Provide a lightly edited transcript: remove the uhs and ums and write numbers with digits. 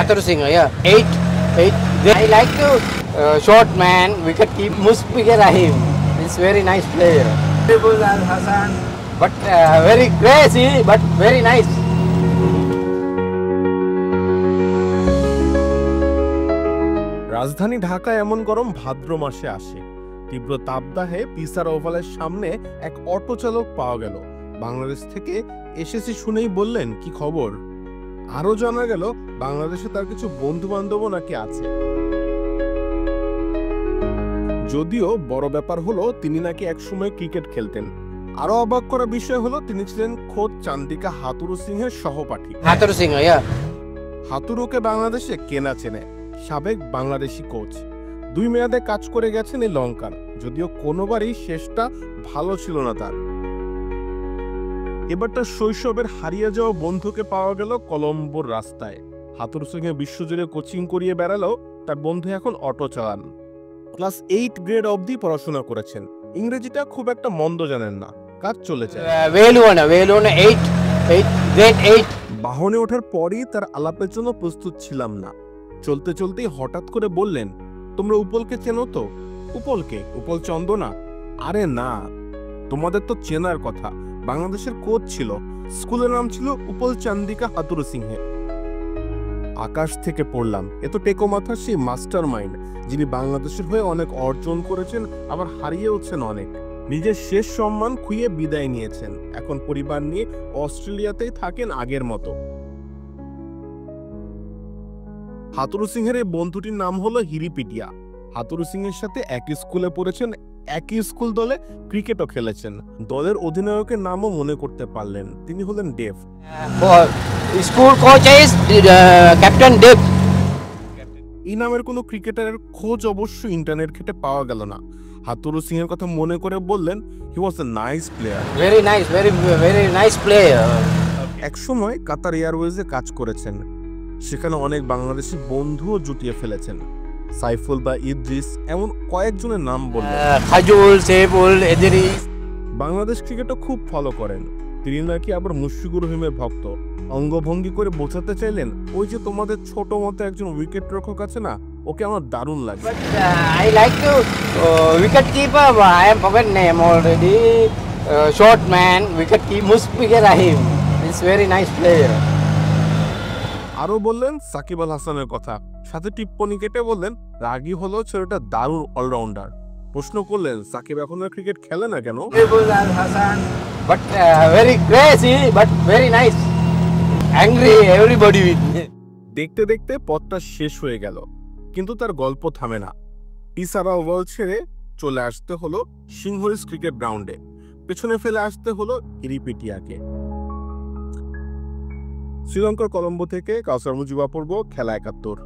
Haturu Singh, yeah. Eight. I like to short man, wicket keep Mushfiqur Rahim. He's very nice player. Sakib Al Hasan, but very crazy, but very nice. রাজধানী ঢাকা এমন গরম ভাদ্র মাসে আসে। তীব্র তাপদাহে পিসার ওভালের সামনে এক auto চালক পাওয়া গেল। বাংলাদেশ থেকে এসেছি শুনেই বললেন, কি খবর? আরো জানা গেল বাংলাদেশে তার কিছু বন্ধু বান্ধবও নাকি আছে। যদিও বড় ব্যাপার হলো তিনি নাকি একসময় ক্রিকেট খেলতেন। আরো অবাক করা বিষয় হলো তিনি ছিলেন খোদ চান্দিকা হাতুরু সিংহের সহপাঠী। Haturu Singh, yeah. হাতুরুকে বাংলাদেশে কেনা চেনে, সাবেক বাংলাদেশি কোচ। 2 মেয়াদে কাজ করে গেছেন এই লঙ্কার, যদিও কোনোবারই শেষটা ভালো ছিল না তার। এবার তার শৈশবের হারিয়ে যাওয়া বন্ধুকে পাওয়া গেল কলম্বোর রাস্তায়। হাতুরু সিংহে বিশ্বজুড়ে কোচিং করিয়ে বেড়ালেও তার বন্ধু এখন অটো চালান। ক্লাস 8 গ্রেড অবধি পড়াশোনা করেছেন। ইংরেজিটা খুব একটা মন্দ জানেন না, কাজ চলে যায়। Veluna 8, grade 8. বাহনে ওঠার পরই তার আলাপের জন্য প্রস্তুত ছিলাম না। চলতে চলতেই হঠাৎ করে বললেন, তোমরা উপলকে চেনো তো? উপলকে? উপল চন্দনা? আরে না, তোমাদের তো চেনার কথা। বাংলাদেশের কোচ ছিল, স্কুলের নাম ছিল উপল চান্দিকা হাতুরু সিংহে। আকাশ থেকে পড়লাম, এ তো টেকো মাথার সেই মাস্টার মাইন্ড, যিনি বাংলাদেশের হয়ে অনেক অর্জন করেছেন, আবার হারিয়েওছেন অনেক। নিজের শেষ সম্মান খুইয়ে বিদায় নিয়েছেন। এখন পরিবার নিয়ে অস্ট্রেলিয়াতেই থাকেন আগের মতো। হাতুরু সিংহের এই বন্ধুটির নাম হলো হিরিপিটিয়া। হাতুরু সিংহের সাথে একই স্কুলে পড়েছেন, একই স্কুল দলে ক্রিকেটও খেলেছেন। দলের অধিনায়কের নামও মনে করতে পারলেন, তিনি হলেন Dave. School coach is Captain Dev. এই নামের কোনো ক্রিকেটারের খোঁজ অবশ্য ইন্টারনেট ঘেটে পাওয়া গেল না। হাতুরু সিংহের কথা মনে করে বললেন, he was a nice player. Very nice player. একসময় কাতার এয়ারওয়েজে কাজ করেছেন, সেখানে অনেক বাংলাদেশি বন্ধুও জুটিয়ে ফেলেছেন। সাইফুল বা ইদ্রিস এমন কয়েকজনের নাম বললেন। Khajul, Saiful, Idris. বাংলাদেশ ক্রিকেটও খুব ফলো করেন। তিনি নাকি আবার মুশফিকুর রহিমের ভক্ত। অঙ্গভঙ্গি করে বোঝাতে চাইলেন, ওই যে তোমাদের ছোট মতো একজন উইকেট রক্ষক আছে না, ওকে আমার দারুণ লাগে। But I like to wicket keeper. I am forget name already. Short man, wicket keeper Mushfiqur Rahim. He's very nice player. আরো বললেন সাকিব আল হাসানের কথা, সাথে টিপ্পনি কেটে বললেন, রাগী হলো ছেলেটা দারুণ অলরাউন্ডার। প্রশ্ন করলেন, সাকিব এখন আর ক্রিকেট খেলে না কেন? Sakib Al Hasan, but very crazy, but very nice. Angry everybody with me. দেখতে দেখতে পথটা শেষ হয়ে গেল, কিন্তু তার গল্প থামে না। পিসারা ওভাল ছেড়ে চলে আসতে হলো সিংহরিস ক্রিকেট গ্রাউন্ডে, পেছনে ফেলে আসতে হলো হিরিপিটিয়াকে। শ্রীলঙ্কার কলম্বো থেকে কাউসার মুজিব অপূর্ব, খেলা ৭১।